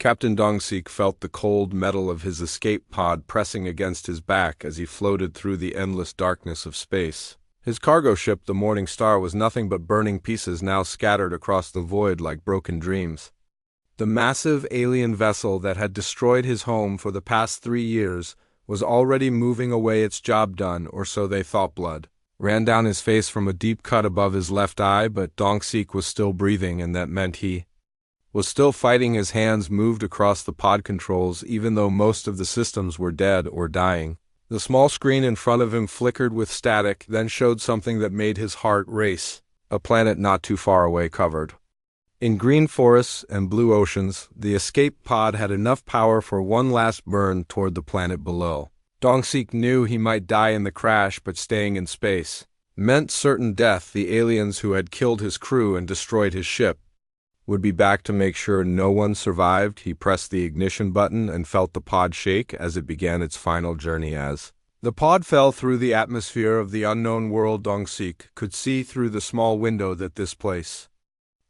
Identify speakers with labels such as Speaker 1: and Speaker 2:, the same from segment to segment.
Speaker 1: Captain Dongsik felt the cold metal of his escape pod pressing against his back as he floated through the endless darkness of space. His cargo ship, the Morning Star, was nothing but burning pieces now scattered across the void like broken dreams. The massive alien vessel that had destroyed his home for the past 3 years was already moving away, its job done, or so they thought. Blood ran down his face from a deep cut above his left eye, but Dongsik was still breathing, and that meant he was still fighting. His hands moved across the pod controls, even though most of the systems were dead or dying. The small screen in front of him flickered with static, then showed something that made his heart race. A planet not too far away, covered in green forests and blue oceans. The escape pod had enough power for one last burn toward the planet below. Dongsik knew he might die in the crash, but staying in space meant certain death. The aliens who had killed his crew and destroyed his ship would be back to make sure no one survived. He pressed the ignition button and felt the pod shake as it began its final journey. As the pod fell through the atmosphere of the unknown world, Dongsik could see through the small window that this place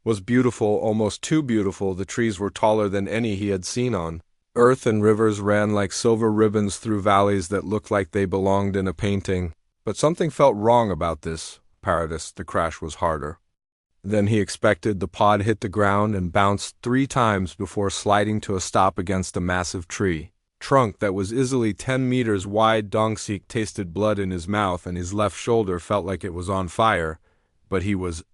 Speaker 1: was beautiful, almost too beautiful. The trees were taller than any he had seen on Earth, and rivers ran like silver ribbons through valleys that looked like they belonged in a painting. But something felt wrong about this paradise. The crash was harder than he expected. The pod hit the ground and bounced 3 times before sliding to a stop against a massive tree trunk that was easily 10 meters wide. Dongsik tasted blood in his mouth, and his left shoulder felt like it was on fire, but he was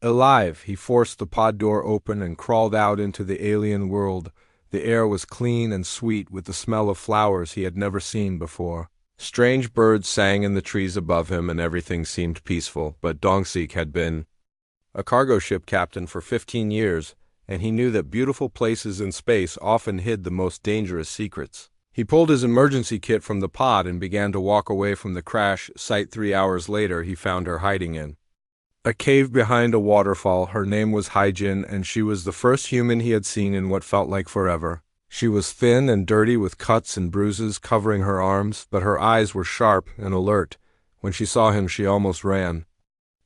Speaker 1: alive. He forced the pod door open and crawled out into the alien world. The air was clean and sweet, with the smell of flowers he had never seen before. Strange birds sang in the trees above him, and everything seemed peaceful. But Dongsik had been a cargo ship captain for 15 years, and he knew that beautiful places in space often hid the most dangerous secrets. He pulled his emergency kit from the pod and began to walk away from the crash site. 3 hours later, he found her hiding in a cave behind a waterfall. Her name was Hyjin, and she was the first human he had seen in what felt like forever. She was thin and dirty, with cuts and bruises covering her arms, but her eyes were sharp and alert. When she saw him, she almost ran.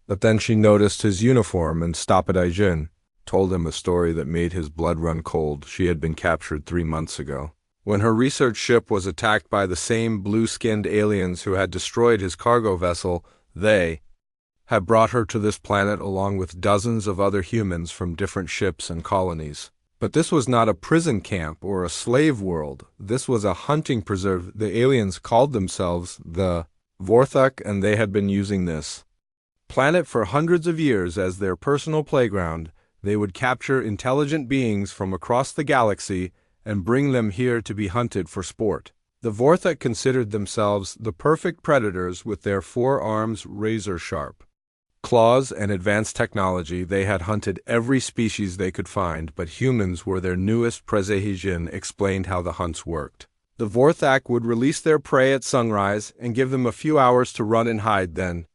Speaker 1: But then she noticed his uniform and stopped. Hyjin told him a story that made his blood run cold. She had been captured 3 months ago, when her research ship was attacked by the same blue-skinned aliens who had destroyed his cargo vessel. They had brought her to this planet along with dozens of other humans from different ships and colonies. But this was not a prison camp or a slave world. This was a hunting preserve. The aliens called themselves the Vorthak, and they had been using this planet for hundreds of years as their personal playground. They would capture intelligent beings from across the galaxy and bring them here to be hunted for sport. The Vorthak considered themselves the perfect predators. With their 4 arms razor-sharp claws and advanced technology, they had hunted every species they could find, but humans were their newest prey. Hyjin explained how the hunts worked. The Vorthak would release their prey at sunrise and give them a few hours to run and hide. Then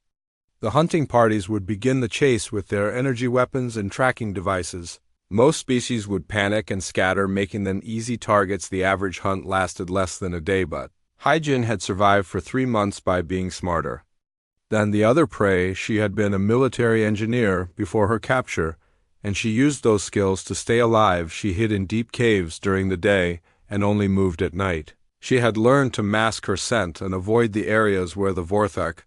Speaker 1: the hunting parties would begin the chase with their energy weapons and tracking devices. Most species would panic and scatter, making them easy targets. The average hunt lasted less than a day, but Hyjin had survived for 3 months by being smarter than the other prey. She had been a military engineer before her capture, and she used those skills to stay alive. She hid in deep caves during the day and only moved at night. She had learned to mask her scent and avoid the areas where the Vorthak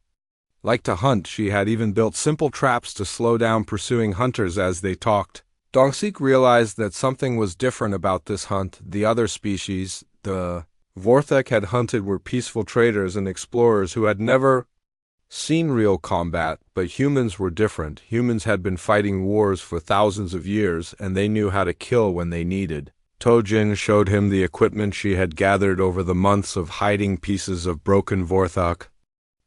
Speaker 1: liked to hunt. She had even built simple traps to slow down pursuing hunters as they talked. Dongsik realized that something was different about this hunt. The other species the Vorthak had hunted were peaceful traders and explorers who had never seen real combat, but humans were different. Humans had been fighting wars for thousands of years, and they knew how to kill when they needed. Tojin showed him the equipment she had gathered over the months of hiding pieces of broken Vorthak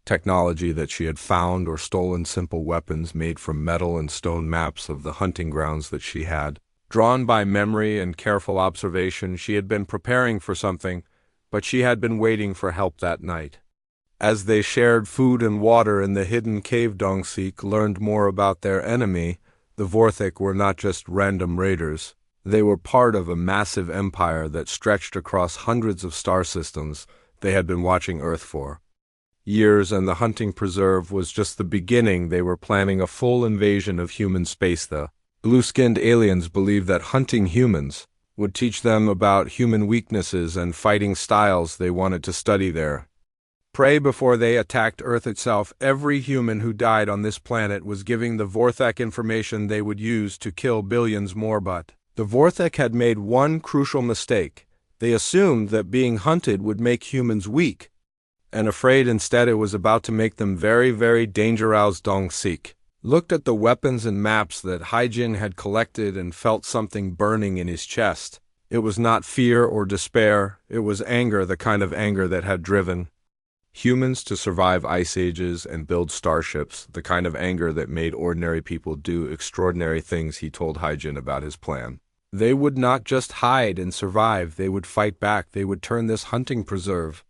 Speaker 1: technology that she had found, or stolen simple weapons made from metal and stone, maps of the hunting grounds that she had drawn by memory and careful observation. She had been preparing for something, but she had been waiting for help that night. As they shared food and water in the hidden cave, Dongsik learned more about their enemy. The Vorthak were not just random raiders. They were part of a massive empire that stretched across hundreds of star systems. They had been watching Earth for years, and the hunting preserve was just the beginning. They were planning a full invasion of human space. The blue-skinned aliens believed that hunting humans would teach them about human weaknesses and fighting styles they wanted to study there. Pray before they attacked Earth itself. Every human who died on this planet was giving the Vorthak information they would use to kill billions more, but the Vorthak had made one crucial mistake. They assumed that being hunted would make humans weak, and afraid instead it was about to make them very, very dangerous. Dong-sik looked at the weapons and maps that Haijin had collected and felt something burning in his chest. It was not fear or despair, it was anger, the kind of anger that had driven humans to survive ice ages and build starships, the kind of anger that made ordinary people do extraordinary things. He told Haijin about his plan. They would not just hide and survive, they would fight back, they would turn this hunting preserve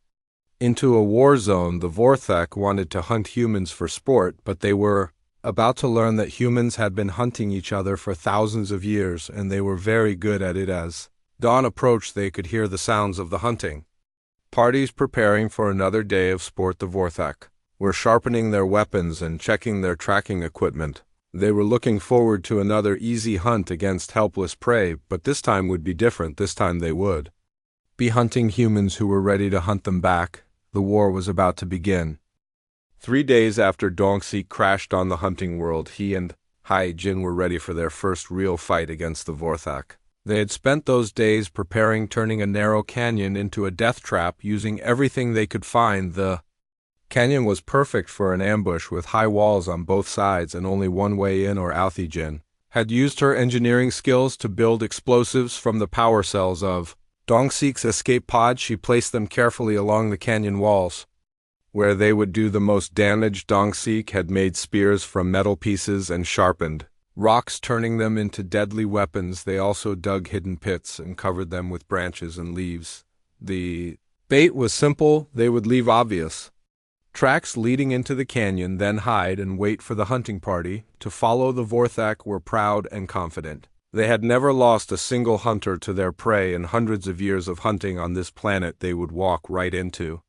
Speaker 1: into a war zone. The Vorthak wanted to hunt humans for sport, but they were about to learn that humans had been hunting each other for thousands of years, and they were very good at it. As dawn approached, they could hear the sounds of the hunting parties preparing for another day of sport. The Vorthak were sharpening their weapons and checking their tracking equipment. They were looking forward to another easy hunt against helpless prey, but this time would be different. This time they would be hunting humans who were ready to hunt them back. The war was about to begin. 3 days after Dong-sik crashed on the hunting world, he and Haijin were ready for their first real fight against the Vorthak. They had spent those days preparing, turning a narrow canyon into a death trap, using everything they could find. The canyon was perfect for an ambush with high walls on both sides and only one way in or out. Haijin had used her engineering skills to build explosives from the power cells of Dong-sik's escape pod. She placed them carefully along the canyon walls, where they would do the most damage. Dong-sik had made spears from metal pieces and sharpened rocks, turning them into deadly weapons. They also dug hidden pits and covered them with branches and leaves. The bait was simple. They would leave obvious tracks leading into the canyon, then hide and wait for the hunting party to follow. The Vorthak were proud and confident. They had never lost a single hunter to their prey in hundreds of years of hunting on this planet. They would walk right into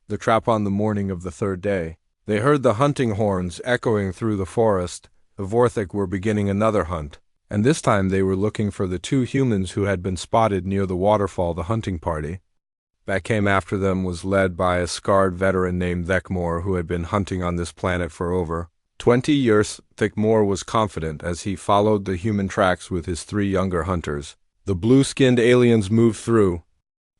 Speaker 1: the trap. On the morning of the third day, they heard the hunting horns echoing through the forest. The Vorthak were beginning another hunt, and this time they were looking for the 2 humans who had been spotted near the waterfall. The hunting party that came after them was led by a scarred veteran named Thekmore, who had been hunting on this planet for over 20 years. Thekmore was confident as he followed the human tracks with his 3 younger hunters. The blue-skinned aliens moved through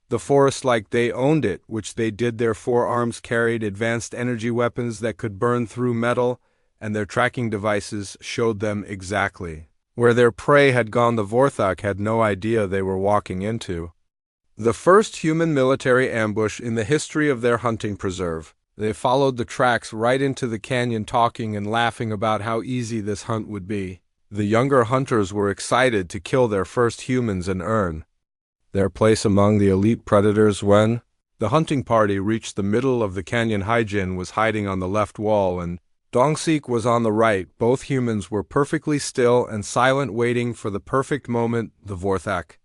Speaker 1: the forest like they owned it, which they did. Their forearms carried advanced energy weapons that could burn through metal, and their tracking devices showed them exactly where their prey had gone. The Vorthak had no idea they were walking into the first human military ambush in the history of their hunting preserve. They followed the tracks right into the canyon, talking and laughing about how easy this hunt would be. The younger hunters were excited to kill their first humans and earn their place among the elite predators. When the hunting party reached the middle of the canyon, Haijin was hiding on the left wall and Dong-sik was on the right. Both humans were perfectly still and silent, waiting for the perfect moment. The Vorthak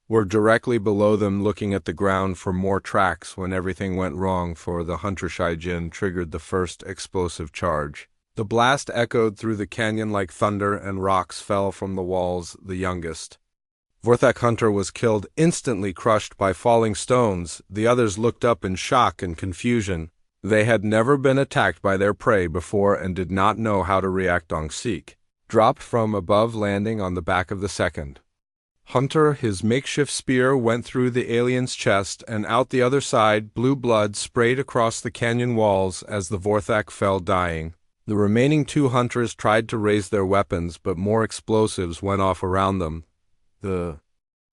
Speaker 1: were directly below them, looking at the ground for more tracks, when everything went wrong for the hunter. Haijin triggered the first explosive charge. The blast echoed through the canyon like thunder, and rocks fell from the walls. The youngest Vorthak hunter was killed, instantly crushed by falling stones. The others looked up in shock and confusion. They had never been attacked by their prey before and did not know how to react. Dong-sik dropped from above, landing on the back of the second hunter. His makeshift spear went through the alien's chest and out the other side. Blue blood sprayed across the canyon walls as the Vorthak fell, dying. The remaining 2 hunters tried to raise their weapons, but more explosives went off around them. The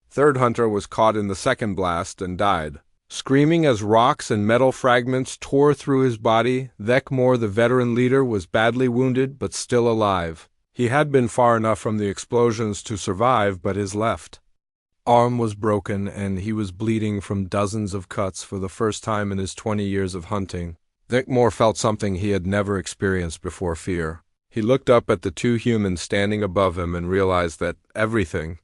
Speaker 1: third hunter was caught in the second blast and died, screaming as rocks and metal fragments tore through his body. Thekmore, the veteran leader, was badly wounded but still alive. He had been far enough from the explosions to survive, but his left arm was broken and he was bleeding from dozens of cuts. For the first time in his 20 years of hunting, Thekmore felt something he had never experienced before: fear. He looked up at the 2 humans standing above him and realized that everything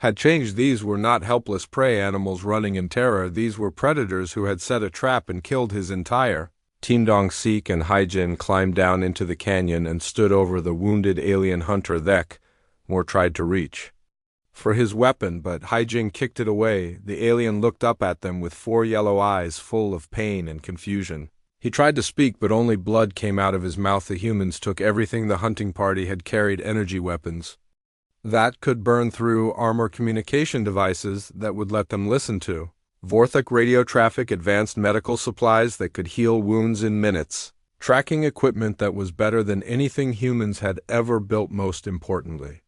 Speaker 1: had changed. These were not helpless prey animals running in terror. These were predators who had set a trap and killed his entire team. Dong-sik and Haijin climbed down into the canyon and stood over the wounded alien hunter. Thekmore tried to reach for his weapon, but Haijin kicked it away. The alien looked up at them with 4 yellow eyes full of pain and confusion. He tried to speak, but only blood came out of his mouth. The humans took everything the hunting party had carried: energy weapons that could burn through armor, communication devices that would let them listen to Vorthak radio traffic, advanced medical supplies that could heal wounds in minutes, tracking equipment that was better than anything humans had ever built. Most importantly,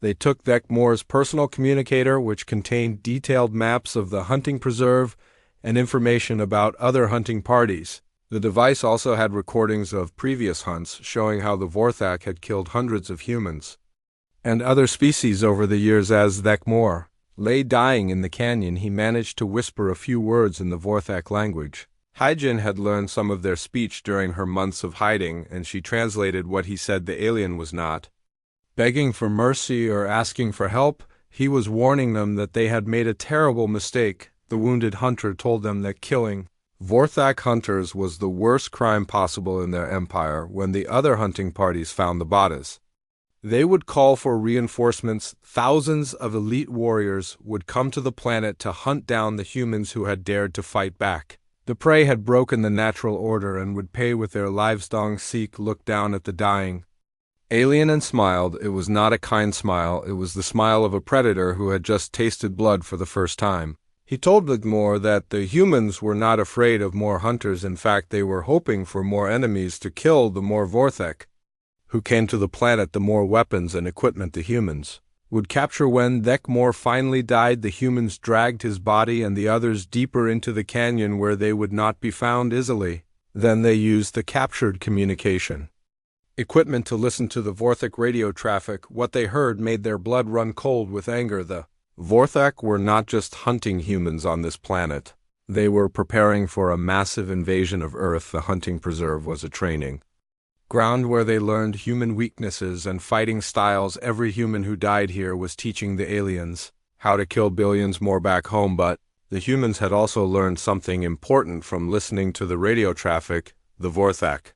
Speaker 1: they took Thekmor's personal communicator, which contained detailed maps of the hunting preserve and information about other hunting parties. The device also had recordings of previous hunts showing how the Vorthak had killed hundreds of humans and other species over the years. As Thekmor lay dying in the canyon, he managed to whisper a few words in the Vorthak language. Haijin had learned some of their speech during her months of hiding, and she translated what he said. The alien was not begging for mercy or asking for help. He was warning them that they had made a terrible mistake. The wounded hunter told them that killing Vorthak hunters was the worst crime possible in their empire. When the other hunting parties found the bodies, they would call for reinforcements. Thousands of elite warriors would come to the planet to hunt down the humans who had dared to fight back. The prey had broken the natural order and would pay with their lives. Dong Sik looked down at the dying alien and smiled. It was not a kind smile. It was the smile of a predator who had just tasted blood for the first time. He told Thekmor that the humans were not afraid of more hunters. In fact, they were hoping for more enemies to kill. The more Vorthak who came to the planet, the more weapons and equipment the humans would capture. When Thekmor finally died, the humans dragged his body and the others deeper into the canyon where they would not be found easily. Then they used the captured communication equipment to listen to the Vorthak radio traffic. What they heard made their blood run cold with anger. The Vorthak were not just hunting humans on this planet. They were preparing for a massive invasion of Earth. The hunting preserve was a training ground where they learned human weaknesses and fighting styles. Every human who died here was teaching the aliens how to kill billions more back home. But the humans had also learned something important from listening to the radio traffic. The Vorthak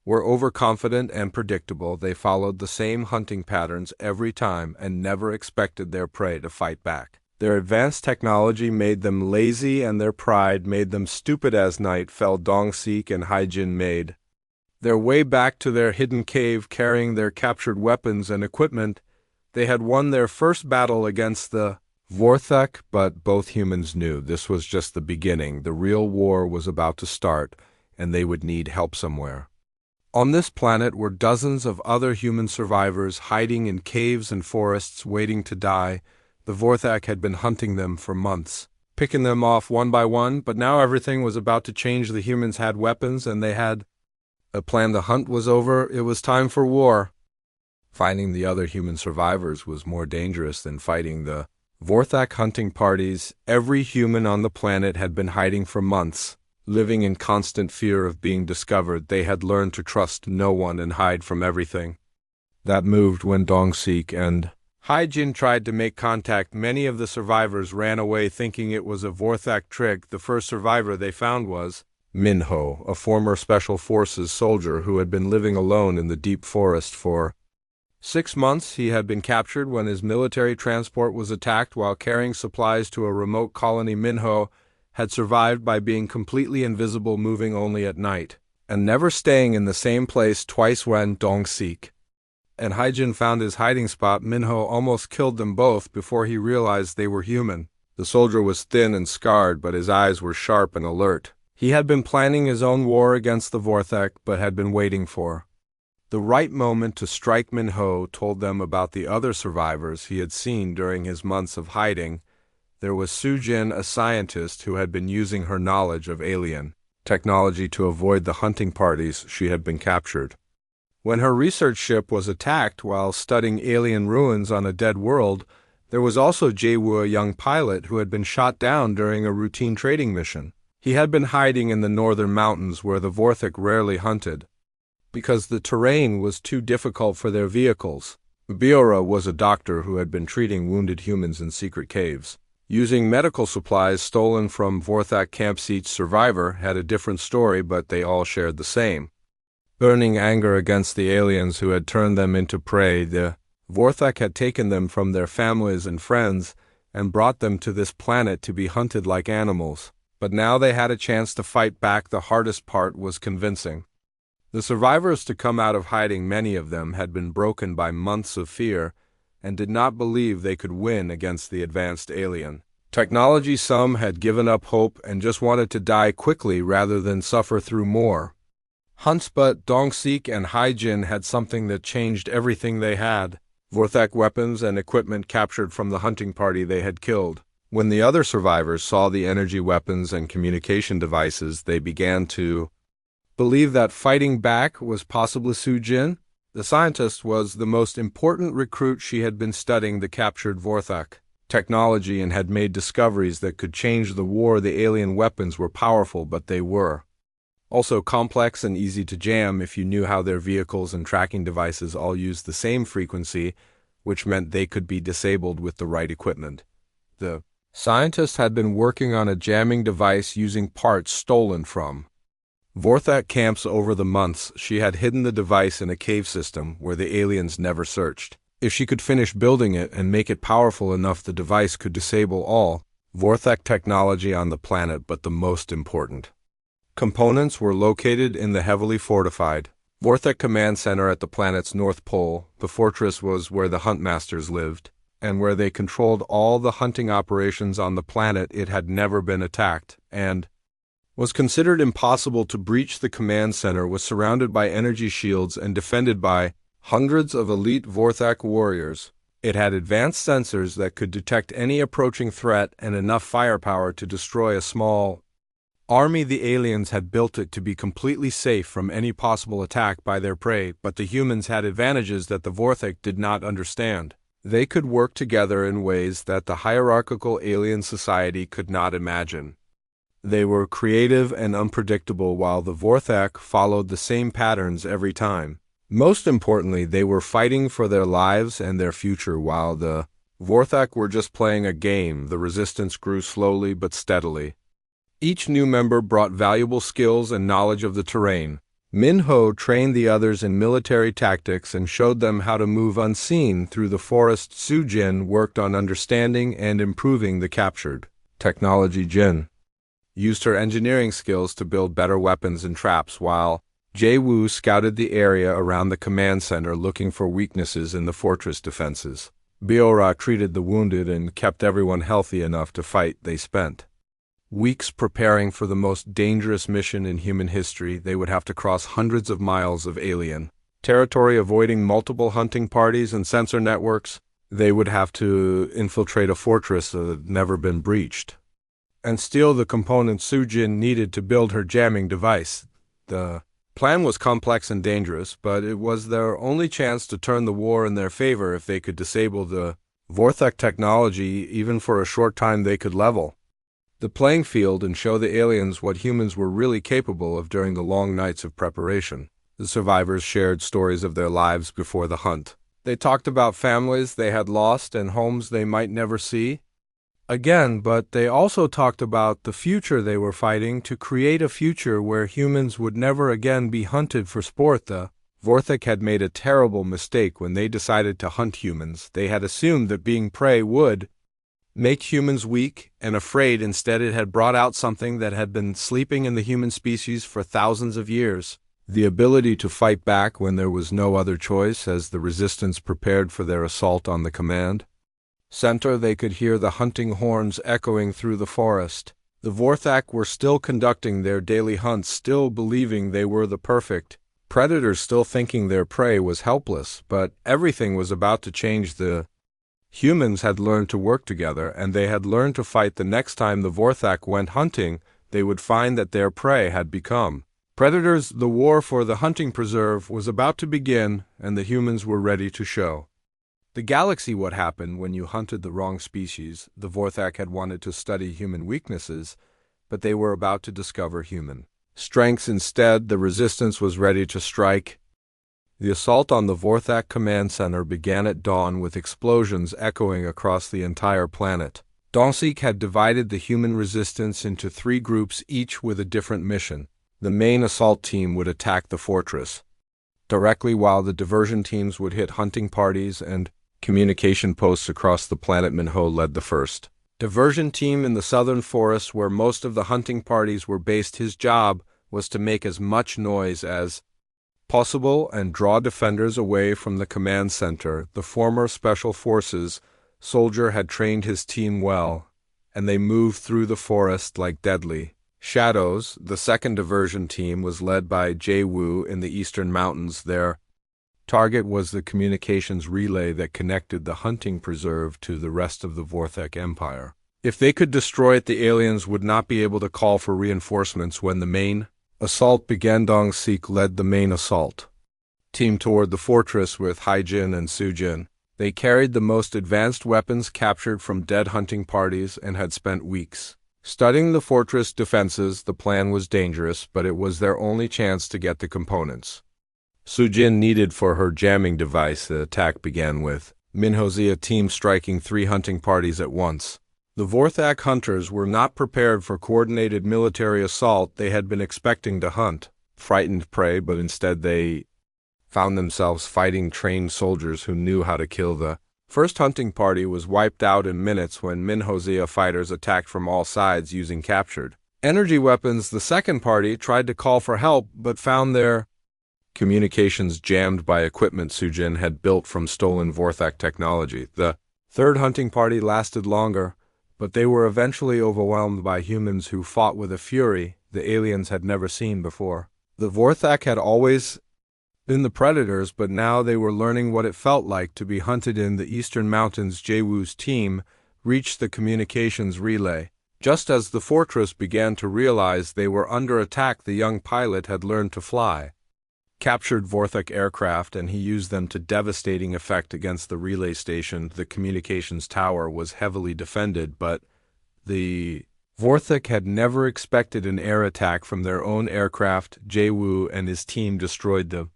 Speaker 1: were overconfident and predictable. They followed the same hunting patterns every time and never expected their prey to fight back. Their advanced technology made them lazy, and their pride made them stupid. As night fell, Dong Sik and Haijin made their way back to their hidden cave, carrying their captured weapons and equipment. They had won their first battle against the Vorthak, but both humans knew this was just the beginning. The real war was about to start, and they would need help somewhere. On this planet were dozens of other human survivors hiding in caves and forests, waiting to die. The Vorthak had been hunting them for months, picking them off one by one, but now everything was about to change. The humans had weapons, and they had a plan. The hunt was over. It was time for war. Finding the other human survivors was more dangerous than fighting the Vorthak hunting parties. Every human on the planet had been hiding for months, living in constant fear of being discovered. They had learned to trust no one and hide from everything. That moved when Dong Sik and Haijin tried to make contact. Many of the survivors ran away, thinking it was a Vorthak trick. The first survivor they found was Minho, a former Special Forces soldier who had been living alone in the deep forest for 6 months. He had been captured when his military transport was attacked while carrying supplies to a remote colony. Minho had survived by being completely invisible, moving only at night, and never staying in the same place twice. When Dong Sik and Haijin found his hiding spot, Minho almost killed them both before he realized they were human. The soldier was thin and scarred, but his eyes were sharp and alert. He had been planning his own war against the Vorthak, but had been waiting for the right moment to strike. Minho told them about the other survivors he had seen during his months of hiding. There was Sujin, a scientist who had been using her knowledge of alien technology to avoid the hunting parties she had been captured. When her research ship was attacked while studying alien ruins on a dead world, there was also Jaewoo, a young pilot who had been shot down during a routine trading mission. He had been hiding in the northern mountains where the Vorthak rarely hunted, because the terrain was too difficult for their vehicles. Biora was a doctor who had been treating wounded humans in secret caves, using medical supplies stolen from Vorthak camps. Each survivor had a different story, but they all shared the same burning anger against the aliens who had turned them into prey. The Vorthak had taken them from their families and friends and brought them to this planet to be hunted like animals. But now they had a chance to fight back. The hardest part was convincing the survivors to come out of hiding. Many of them had been broken by months of fear and did not believe they could win against the advanced alien technology. Some had given up hope and just wanted to die quickly rather than suffer through more hunts. But Dongsik and Haijin had something that changed everything. They had Vorthak weapons and equipment captured from the hunting party they had killed. When the other survivors saw the energy weapons and communication devices, they began to believe that fighting back was possible. Sujin, the scientist, was the most important recruit. She had been studying the captured Vorthak technology and had made discoveries that could change the war. The alien weapons were powerful, but they were also complex and easy to jam if you knew how. Their vehicles and tracking devices all used the same frequency, which meant they could be disabled with the right equipment. The scientist had been working on a jamming device using parts stolen from Vorthak camps over the months. She had hidden the device in a cave system where the aliens never searched. If she could finish building it and make it powerful enough, the device could disable all Vorthak technology on the planet. But the most important components were located in the heavily fortified Vorthak command center at the planet's north pole. The fortress was where the Huntmasters lived and where they controlled all the hunting operations on the planet. It had never been attacked and was considered impossible to breach. The command center was surrounded by energy shields and defended by hundreds of elite Vorthak warriors. It had advanced sensors that could detect any approaching threat and enough firepower to destroy a small army. The aliens had built it to be completely safe from any possible attack by their prey, but the humans had advantages that the Vorthak did not understand. They could work together in ways that the hierarchical alien society could not imagine. They were creative and unpredictable, while the Vorthak followed the same patterns every time. Most importantly, they were fighting for their lives and their future. While the Vorthak were just playing a game, the resistance grew slowly but steadily. Each new member brought valuable skills and knowledge of the terrain. Minho trained the others in military tactics and showed them how to move unseen through the forest. Sujin worked on understanding and improving the captured technology. Jin used her engineering skills to build better weapons and traps, while Jae-woo scouted the area around the command center looking for weaknesses in the fortress defenses. Biora treated the wounded and kept everyone healthy enough to fight. They spent weeks preparing for the most dangerous mission in human history. They would have to cross hundreds of miles of alien territory, avoiding multiple hunting parties and sensor networks. They would have to infiltrate a fortress that had never been breached and steal the components Sujin needed to build her jamming device. The plan was complex and dangerous, but it was their only chance to turn the war in their favor. If they could disable the Vorthak technology, even for a short time, they could level the playing field and show the aliens what humans were really capable of. During the long nights of preparation, the survivors shared stories of their lives before the hunt. They talked about families they had lost and homes they might never see again, but they also talked about the future they were fighting to create, a future where humans would never again be hunted for sport. The Vorthak had made a terrible mistake when they decided to hunt humans. They had assumed that being prey would make humans weak and afraid. Instead, it had brought out something that had been sleeping in the human species for thousands of years: the ability to fight back when there was no other choice. As the resistance prepared for their assault on the command center, they could hear the hunting horns echoing through the forest. The Vorthak were still conducting their daily hunts, still believing they were the perfect predators, still thinking their prey was helpless. But everything was about to change. The humans had learned to work together, and they had learned to fight. The next time the Vorthak went hunting, they would find that their prey had become predators. The war for the hunting preserve was about to begin, and the humans were ready to show the galaxy what happened when you hunted the wrong species. The Vorthak had wanted to study human weaknesses, but they were about to discover human strengths instead. The resistance was ready to strike. The assault on the Vorthak command center began at dawn, with explosions echoing across the entire planet. Dongsik had divided the human resistance into 3 groups, each with a different mission. The main assault team would attack the fortress directly, while the diversion teams would hit hunting parties and communication posts across the planet. Minho led the first diversion team in the southern forests where most of the hunting parties were based. His job was to make as much noise as possible and draw defenders away from the command center. The former Special Forces soldier had trained his team well, and they moved through the forest like deadly shadows. The second diversion team was led by Jae-woo in the eastern mountains. Their target was the communications relay that connected the hunting preserve to the rest of the Vorthek Empire. If they could destroy it, the aliens would not be able to call for reinforcements. When the main assault began, Dong-sik led the main assault team toward the fortress with Haijin and Sujin. They carried the most advanced weapons captured from dead hunting parties and had spent weeks studying the fortress defenses. The plan was dangerous, but it was their only chance to get the components Sujin needed for her jamming device. The attack began with Minho's team striking 3 hunting parties at once. The Vorthak hunters were not prepared for coordinated military assault. They had been expecting to hunt frightened prey, but instead they found themselves fighting trained soldiers who knew how to kill. The first hunting party was wiped out in minutes when Minho's fighters attacked from all sides using captured energy weapons. The second party tried to call for help, but found their communications jammed by equipment Sujin had built from stolen Vorthak technology. The third hunting party lasted longer, but they were eventually overwhelmed by humans who fought with a fury the aliens had never seen before. The Vorthak had always been the predators, but now they were learning what it felt like to be hunted. In the eastern mountains, Jae-woo's team reached the communications relay. Just as the fortress began to realize they were under attack, the young pilot had learned to fly captured Vorthak aircraft, and he used them to devastating effect against the relay station. The communications tower was heavily defended, but the Vorthak had never expected an air attack from their own aircraft. Jae-woo and his team destroyed the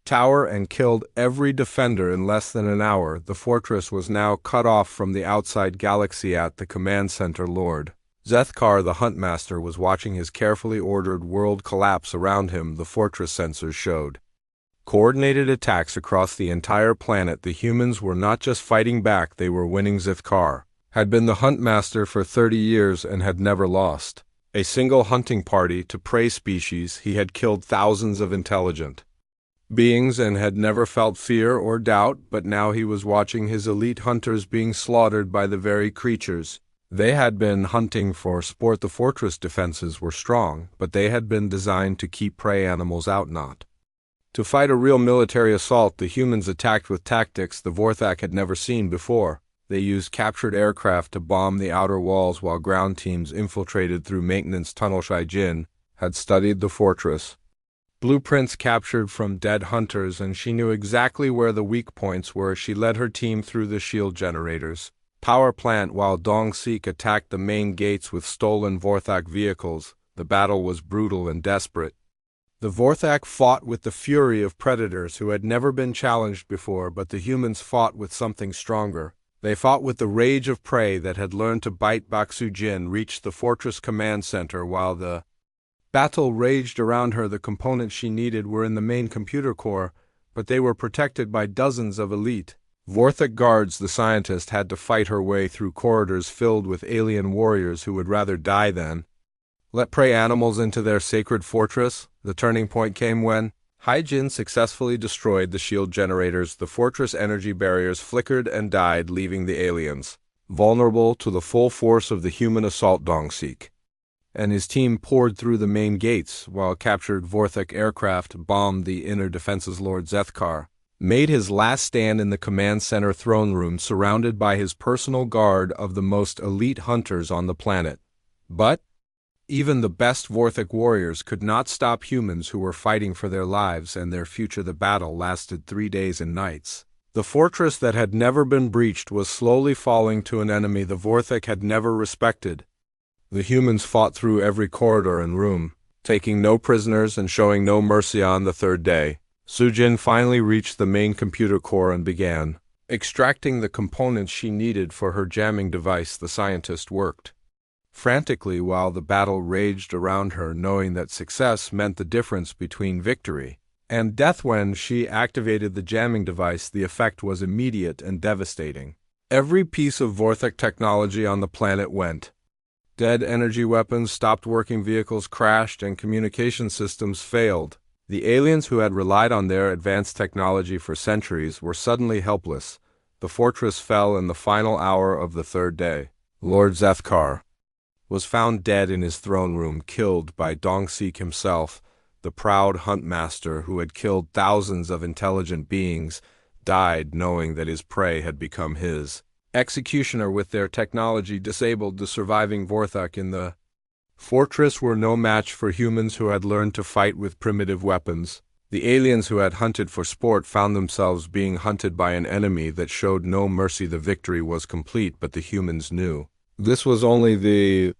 Speaker 1: tower and killed every defender in less than an hour. The fortress was now cut off from the outside galaxy. At the command center, Lord Zethkar, the Huntmaster, was watching his carefully ordered world collapse around him. The fortress sensors showed coordinated attacks across the entire planet. The humans were not just fighting back, they were winning. Zethkar had been the Huntmaster for 30 years and had never lost a single hunting party to prey species. He had killed thousands of intelligent beings and had never felt fear or doubt, but now he was watching his elite hunters being slaughtered by the very creatures they had been hunting for sport. The fortress defenses were strong, but they had been designed to keep prey animals out, not to fight a real military assault. The humans attacked with tactics the Vorthak had never seen before. They used captured aircraft to bomb the outer walls while ground teams infiltrated through maintenance tunnels. Haijin had studied the fortress blueprints captured from dead hunters, and she knew exactly where the weak points were. She led her team through the shield generators power plant while Dong-sik attacked the main gates with stolen Vorthak vehicles. The battle was brutal and desperate. The Vorthak fought with the fury of predators who had never been challenged before, but the humans fought with something stronger. They fought with the rage of prey that had learned to bite back. Sujin reached the fortress command center while the battle raged around her. The components she needed were in the main computer core, but they were protected by dozens of elite Vorthak guards. The scientist had to fight her way through corridors filled with alien warriors who would rather die than let prey animals into their sacred fortress. The turning point came when Haijin successfully destroyed the shield generators. The fortress energy barriers flickered and died, leaving the aliens vulnerable to the full force of the human assault. Dong-sik and his team poured through the main gates while captured Vorthak aircraft bombed the inner defenses. Lord Zethkar made his last stand in the command center throne room, surrounded by his personal guard of the most elite hunters on the planet. But even the best Vorthak warriors could not stop humans who were fighting for their lives and their future. The battle lasted 3 days and nights. The fortress that had never been breached was slowly falling to an enemy the Vorthak had never respected. The humans fought through every corridor and room, taking no prisoners and showing no mercy. On the third day, Sujin finally reached the main computer core and began extracting the components she needed for her jamming device. The scientist worked frantically while the battle raged around her, knowing that success meant the difference between victory And death when she activated the jamming device, the effect was immediate and devastating. Every piece of Vorthak technology on the planet went. Dead energy weapons stopped working, vehicles crashed, and communication systems failed. The aliens who had relied on their advanced technology for centuries were suddenly helpless. The fortress fell in the final hour of the third day. Lord Zethkar was found dead in his throne room, killed by Dong-Seek himself. The proud huntmaster who had killed thousands of intelligent beings died knowing that his prey had become his. Executioner with their technology disabled the surviving Vorthak in the fortress were no match for humans who had learned to fight with primitive weapons. The aliens who had hunted for sport found themselves being hunted by an enemy that showed no mercy. The victory was complete, but the humans knew this was only the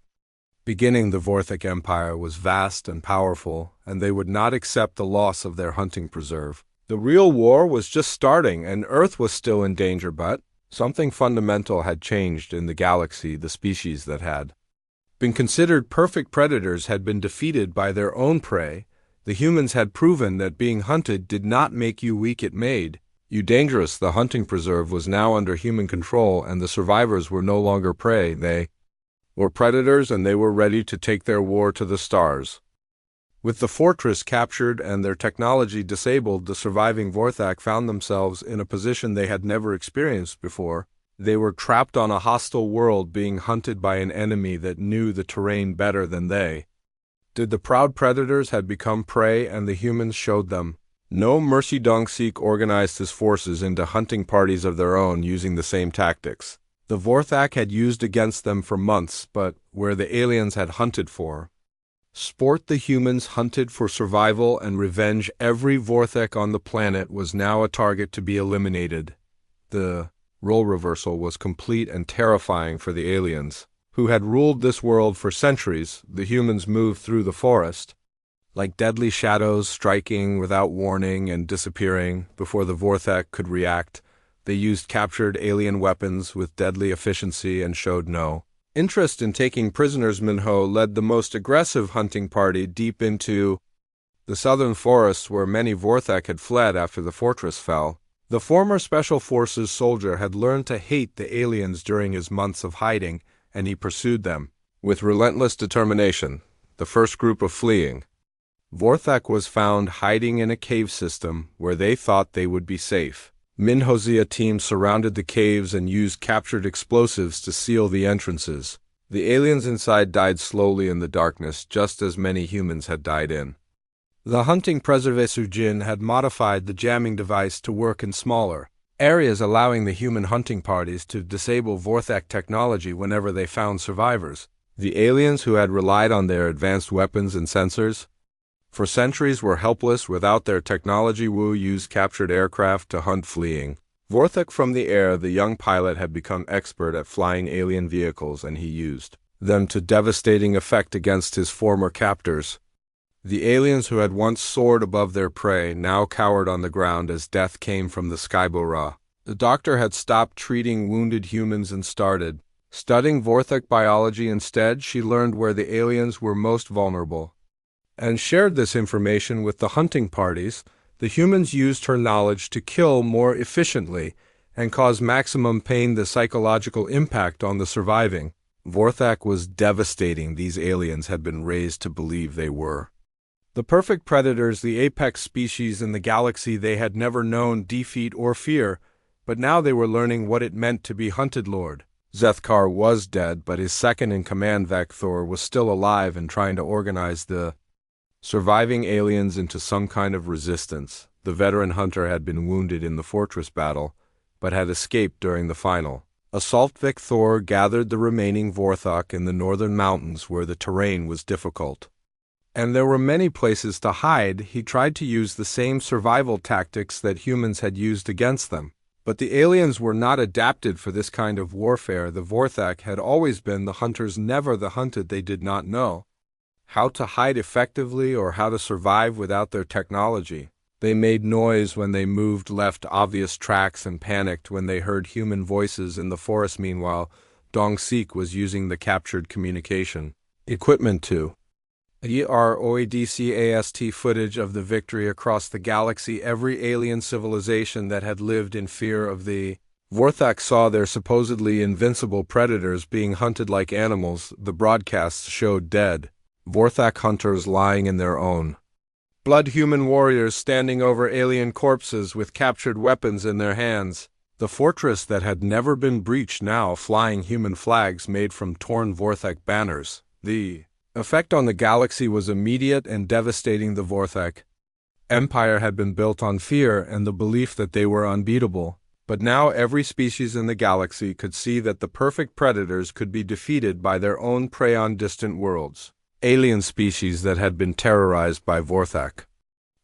Speaker 1: beginning. The Vorthak Empire was vast and powerful, and they would not accept the loss of their hunting preserve. The real war was just starting, and Earth was still in danger, but something fundamental had changed in the galaxy. The species that had been considered perfect predators had been defeated by their own prey. The humans had proven that being hunted did not make you weak, it made you dangerous. The hunting preserve was now under human control, and the survivors were no longer prey. They were predators, and they were ready to take their war to the stars. With the fortress captured and their technology disabled, the surviving Vorthak found themselves in a position they had never experienced before. They were trapped on a hostile world, being hunted by an enemy that knew the terrain better than they did. The proud predators had become prey, and the humans showed them no mercy. Dong-Seek organized his forces into hunting parties of their own, using the same tactics the Vorthak had used against them for months, but where the aliens had hunted for sport, the humans hunted for survival and revenge. Every Vorthak on the planet was now a target to be eliminated. The role reversal was complete and terrifying for the aliens, who had ruled this world for centuries. The humans moved through the forest like deadly shadows, striking without warning and disappearing before the Vorthak could react. They used captured alien weapons with deadly efficiency and showed no interest in taking prisoners. Minho led the most aggressive hunting party deep into the southern forests, where many Vorthak had fled after the fortress fell. The former Special Forces soldier had learned to hate the aliens during his months of hiding, and he pursued them with relentless determination. The first group of fleeing Vorthak was found hiding in a cave system where they thought they would be safe. Minho's team surrounded the caves and used captured explosives to seal the entrances. The aliens inside died slowly in the darkness, just as many humans had died in. The hunting preservative Jin had modified the jamming device to work in smaller areas, allowing the human hunting parties to disable Vorthak technology whenever they found survivors. The aliens who had relied on their advanced weapons and sensors for centuries were helpless without their technology. Wu used captured aircraft to hunt fleeing Vorthak from the air. The young pilot had become expert at flying alien vehicles, and he used them to devastating effect against his former captors. The aliens who had once soared above their prey now cowered on the ground as death came from the Skybora. The doctor had stopped treating wounded humans and started studying Vorthak biology. Instead, she learned where the aliens were most vulnerable and shared this information with the hunting parties. The humans used her knowledge to kill more efficiently and cause maximum pain. The psychological impact on the surviving Vorthak was devastating. These aliens had been raised to believe they were the perfect predators, the apex species in the galaxy. They had never known defeat or fear, but now they were learning what it meant to be hunted. Lord Zethkar was dead, but his second-in-command Vekthor was still alive and trying to organize the surviving aliens into some kind of resistance. The veteran hunter had been wounded in the fortress battle, but had escaped during the final assault. Vekthor gathered the remaining Vorthak in the northern mountains where the terrain was difficult and there were many places to hide. He tried to use the same survival tactics that humans had used against them, but the aliens were not adapted for this kind of warfare. The Vorthak had always been the hunters, never the hunted. They did not know how to hide effectively or how to survive without their technology. They made noise when they moved, left obvious tracks, and panicked when they heard human voices in the forest. Meanwhile, Dong-Seek was using the captured communication equipment to EROADCAST footage of the victory across the galaxy. Every alien civilization that had lived in fear of the Vorthak saw their supposedly invincible predators being hunted like animals. The broadcasts showed dead Vorthak hunters lying in their own blood, human warriors standing over alien corpses with captured weapons in their hands. The fortress that had never been breached now flying human flags made from torn Vorthak banners. The effect on the galaxy was immediate and devastating. The Vorthak Empire had been built on fear and the belief that they were unbeatable. But now every species in the galaxy could see that the perfect predators could be defeated by their own prey on distant worlds. Alien species that had been terrorized by Vorthak.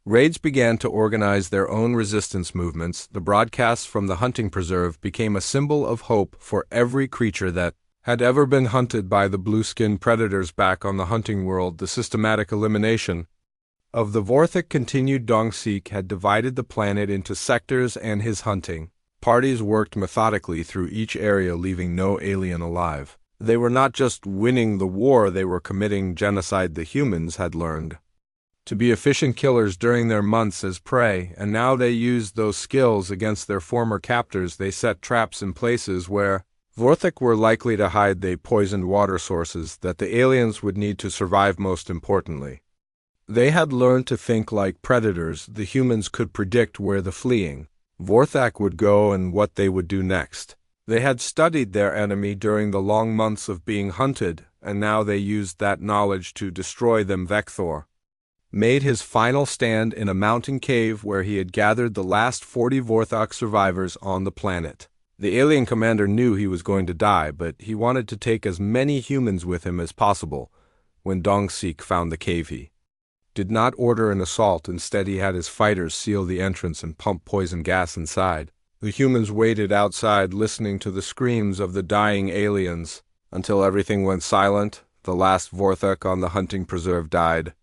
Speaker 1: Raids began to organize their own resistance movements. The broadcasts from the hunting preserve became a symbol of hope for every creature that had ever been hunted by the blue-skinned predators back on the hunting world. The systematic elimination of the Vorthak continued. Dong-Seek had divided the planet into sectors, and his hunting parties worked methodically through each area, leaving no alien alive. They were not just winning the war, they were committing genocide. The humans had learned to be efficient killers during their months as prey, and now they used those skills against their former captors. They set traps in places where Vorthak were likely to hide. They poisoned water sources that the aliens would need to survive. Most importantly, they had learned to think like predators. The humans could predict where the fleeing Vorthak would go and what they would do next. They had studied their enemy during the long months of being hunted, and now they used that knowledge to destroy them. Vector made his final stand in a mountain cave where he had gathered the last 40 Vorthak survivors on the planet. The alien commander knew he was going to die, but he wanted to take as many humans with him as possible. When Dong-Seek found the cave, he did not order an assault. Instead, he had his fighters seal the entrance and pump poison gas inside. The humans waited outside, listening to the screams of the dying aliens, until everything went silent. The last Vorthak on the hunting preserve died,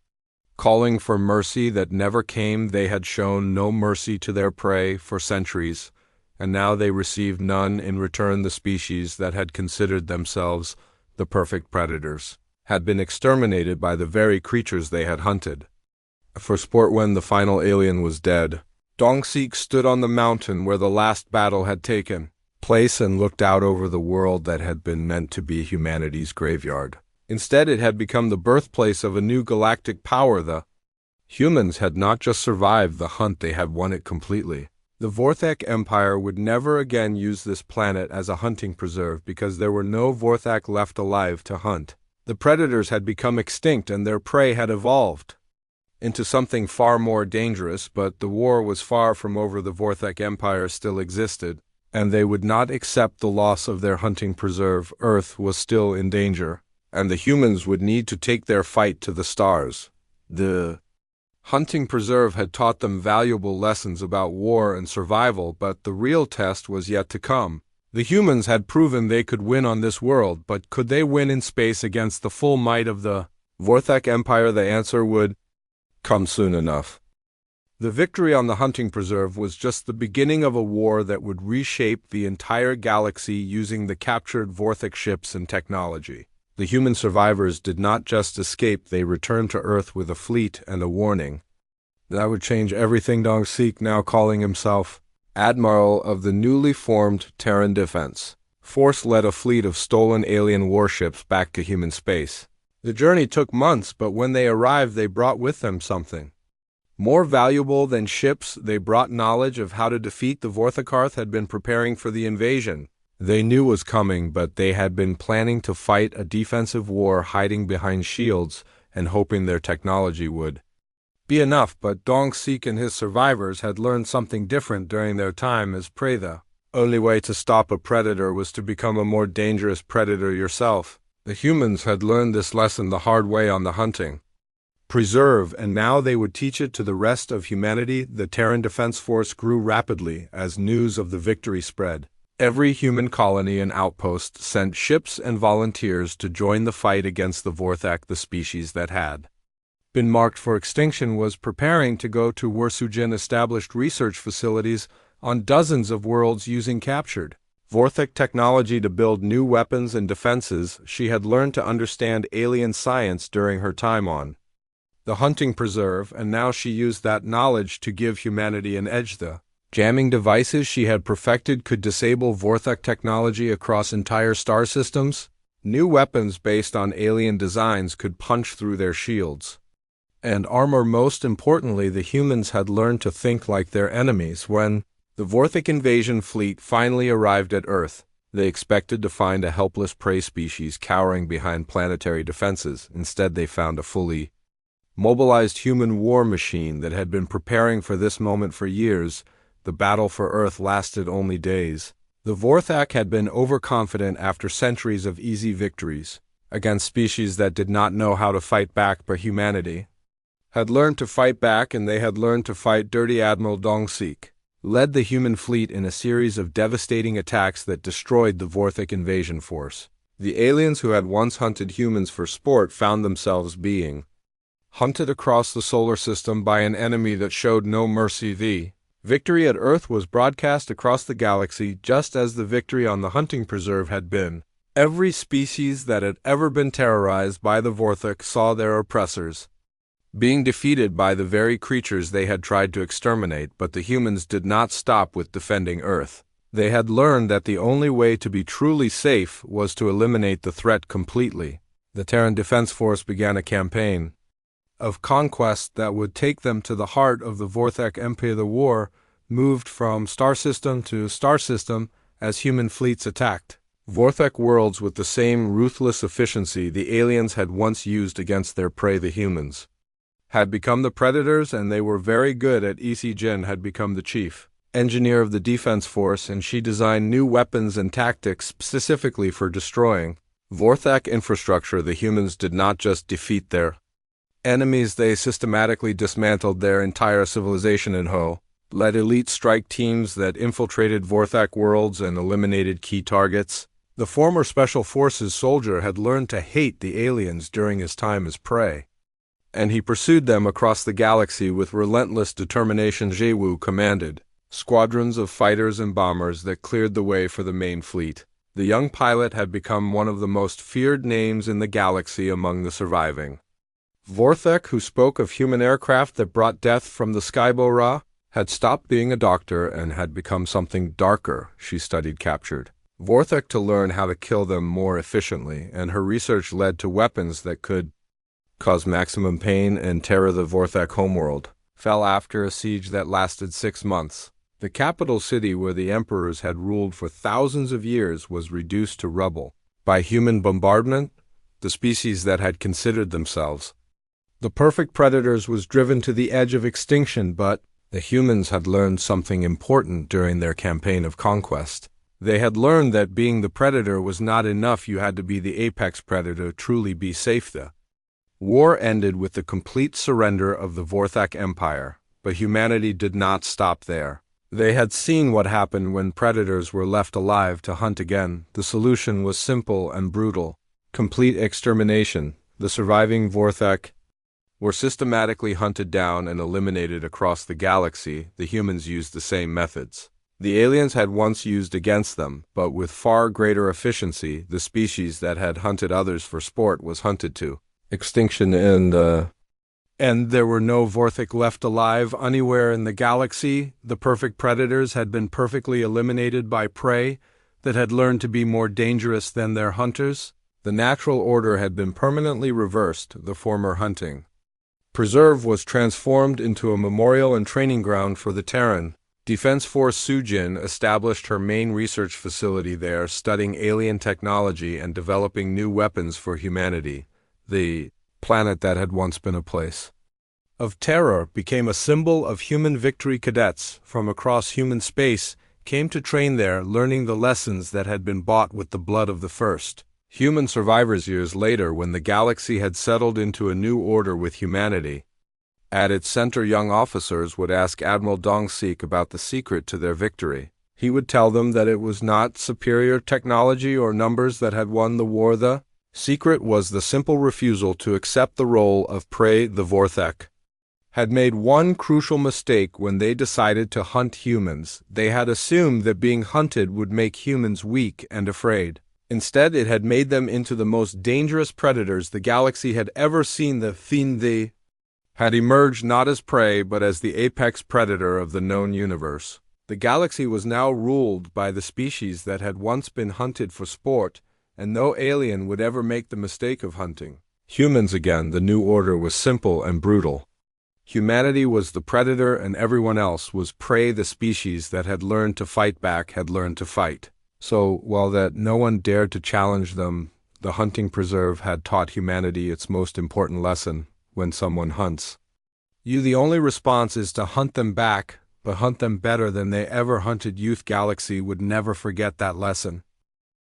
Speaker 1: calling for mercy that never came. They had shown no mercy to their prey for centuries, and now they received none in return. The species that had considered themselves the perfect predators had been exterminated by the very creatures they had hunted for sport. When the final alien was dead, Dong-Seek stood on the mountain where the last battle had taken place and looked out over the world that had been meant to be humanity's graveyard. Instead, it had become the birthplace of a new galactic power. The humans had not just survived the hunt, they had won it completely. The Vorthak Empire would never again use this planet as a hunting preserve because there were no Vorthak left alive to hunt. The predators had become extinct and their prey had evolved into something far more dangerous, but the war was far from over. The Vorthak Empire still existed, and they would not accept the loss of their hunting preserve. Earth was still in danger, and the humans would need to take their fight to the stars. The hunting preserve had taught them valuable lessons about war and survival, but the real test was yet to come. The humans had proven they could win on this world, but could they win in space against the full might of the Vorthak Empire? The answer would come soon enough. The victory on the hunting preserve was just the beginning of a war that would reshape the entire galaxy using the captured Vorthak ships and technology. The human survivors did not just escape, they returned to Earth with a fleet and a warning. That would change everything. Dong-Seek, now calling himself Admiral of the newly formed Terran Defense Force, led a fleet of stolen alien warships back to human space. The journey took months, but when they arrived, they brought with them something more valuable than ships. They brought knowledge of how to defeat the Vorthakarth had been preparing for the invasion. They knew was coming, but they had been planning to fight a defensive war, hiding behind shields and hoping their technology would be enough. But Dong-Seek and his survivors had learned something different during their time as prey. The only way to stop a predator was to become a more dangerous predator yourself. The humans had learned this lesson the hard way on the hunting preserve, and now they would teach it to the rest of humanity. The Terran Defense Force grew rapidly as news of the victory spread. Every human colony and outpost sent ships and volunteers to join the fight against the Vorthak. The species that had been marked for extinction was preparing to go to Wursujin, established research facilities on dozens of worlds using captured Vorthak technology to build new weapons and defenses. She had learned to understand alien science during her time on the hunting preserve, and now she used that knowledge to give humanity an edge. The jamming devices she had perfected could disable Vorthek technology across entire star systems. New weapons based on alien designs could punch through their shields and armor. Most importantly, the humans had learned to think like their enemies. When the Vorthek invasion fleet finally arrived at Earth, they expected to find a helpless prey species cowering behind planetary defenses. Instead, they found a fully mobilized human war machine that had been preparing for this moment for years. The battle for Earth lasted only days. The Vorthak had been overconfident after centuries of easy victories against species that did not know how to fight back, but humanity had learned to fight back, and they had learned to fight dirty. Admiral Dongsik led the human fleet in a series of devastating attacks that destroyed the Vorthik invasion force. The aliens who had once hunted humans for sport found themselves being hunted across the solar system by an enemy that showed no mercy. The victory at Earth was broadcast across the galaxy, just as the victory on the hunting preserve had been. Every species that had ever been terrorized by the Vorthak saw their oppressors being defeated by the very creatures they had tried to exterminate, but the humans did not stop with defending Earth. They had learned that the only way to be truly safe was to eliminate the threat completely. The Terran Defense Force began a campaign of conquest that would take them to the heart of the Vorthak Empire. The war moved from star system to star system as human fleets attacked Vorthak worlds with the same ruthless efficiency the aliens had once used against their prey. The humans had become the predators, and they were very good at. Jin had become the chief engineer of the defense force, and she designed new weapons and tactics specifically for destroying Vorthak infrastructure. The humans did not just defeat their enemies, they systematically dismantled their entire civilization and led elite strike teams that infiltrated Vorthak worlds and eliminated key targets. The former Special Forces soldier had learned to hate the aliens during his time as prey, and he pursued them across the galaxy with relentless determination. Jewu commanded squadrons of fighters and bombers that cleared the way for the main fleet. The young pilot had become one of the most feared names in the galaxy among the surviving Vorthek, who spoke of human aircraft that brought death from the Skybora, had stopped being a doctor and had become something darker. She studied captured Vorthek to learn how to kill them more efficiently, and her research led to weapons that could cause maximum pain and terror. The Vorthak homeworld fell after a siege that lasted 6 months. The capital city, where the emperors had ruled for thousands of years, was reduced to rubble by human bombardment. The species that had considered themselves the perfect predators was driven to the edge of extinction, but the humans had learned something important during their campaign of conquest. They had learned that being the predator was not enough. You had to be the apex predator to truly be safe. The war ended with the complete surrender of the Vorthak Empire, but humanity did not stop there. They had seen what happened when predators were left alive to hunt again. The solution was simple and brutal: complete extermination. The surviving Vorthak were systematically hunted down and eliminated across the galaxy. The humans used the same methods the aliens had once used against them, but with far greater efficiency. The species that had hunted others for sport was hunted to extinction, and there were no Vorthak left alive anywhere in the galaxy. The perfect predators had been perfectly eliminated by prey that had learned to be more dangerous than their hunters. The natural order had been permanently reversed. The former hunting preserve was transformed into a memorial and training ground for the Terran Defense Force. Sujin established her main research facility there, studying alien technology and developing new weapons for humanity. The planet that had once been a place of terror became a symbol of human victory. Cadets from across human space came to train there, learning the lessons that had been bought with the blood of the first human survivors. Years later, when the galaxy had settled into a new order with humanity at its center, young officers would ask Admiral Dongsik about the secret to their victory. He would tell them that it was not superior technology or numbers that had won the war. The secret was the simple refusal to accept the role of prey. The Vorthak had made one crucial mistake when they decided to hunt humans. They had assumed that being hunted would make humans weak and afraid. Instead, it had made them into the most dangerous predators the galaxy had ever seen. The had emerged not as prey but as the apex predator of the known universe. The galaxy was now ruled by the species that had once been hunted for sport, and no alien would ever make the mistake of hunting humans again. The new order was simple and brutal. Humanity was the predator and everyone else was prey. The species that had learned to fight back had learned to fight. So, while that no one dared to challenge them, the hunting preserve had taught humanity its most important lesson: when someone hunts you, the only response is to hunt them back, but hunt them better than they ever hunted. Youth Galaxy would never forget that lesson.